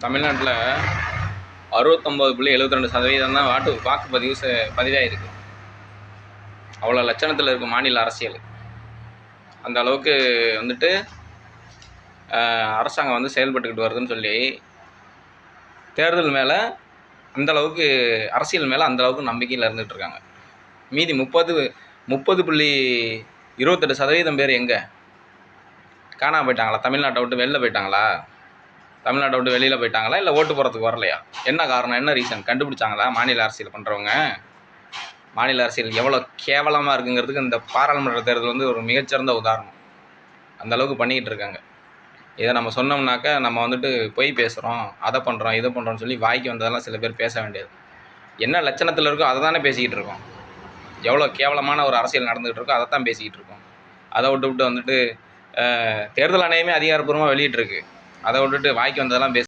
தமிழ்நாட்டில் 69.72% தான் வாக்குப்பதிவு பதிவாயிருக்கு. அவ்வளோ லட்சணத்தில் இருக்குது மாநில அரசியல். அந்த அளவுக்கு வந்துட்டு அரசாங்கம் வந்து செயல்பட்டுக்கிட்டு வருதுன்னு சொல்லி தேர்தல் மேலே அந்தளவுக்கு அரசியல் மேலே அந்தளவுக்கு நம்பிக்கையில் இருந்துகிட்ருக்காங்க. மீதி 30.28% பேர் எங்கே காணாமல் போயிட்டாங்களா? தமிழ்நாட்டை விட்டு வெளில போயிட்டாங்களா? தமிழ்நாட்டை விட்டு வெளியில் போயிட்டாங்களா? இல்லை ஓட்டு போகிறதுக்கு வரலையா? என்ன காரணம், என்ன ரீசன் கண்டுபிடிச்சாங்களா? மாநில அரசியல் பண்ணுறவங்க மாநில அரசியல் எவ்வளோ கேவலமாக இருக்குங்கிறதுக்கு இந்த பாராளுமன்ற தேர்தல் வந்து ஒரு மிகச்சிறந்த உதாரணம். அந்தளவுக்கு பண்ணிக்கிட்டு இருக்காங்க. இதை நம்ம சொன்னோம்னாக்கா நம்ம வந்துட்டு பொய் பேசுகிறோம், அதை பண்ணுறோம், இதை பண்ணுறோன்னு சொல்லி வாய்க்கு வந்ததெல்லாம் சில பேர் பேச வேண்டியது. என்ன லட்சணத்தில் இருக்கோ அதை தானே பேசிக்கிட்டு இருக்கோம். எவ்வளோ கேவலமான ஒரு அரசியல் நடந்துகிட்டு இருக்கோ அதை தான் பேசிக்கிட்டு இருக்கோம். அதை விட்டு வந்துட்டு தேர்தல் ஆணையமே அதிகாரப்பூர்வமாக வெளியிட்டிருக்கு. அதை விட்டுட்டு வாய்க்கு வந்ததெல்லாம்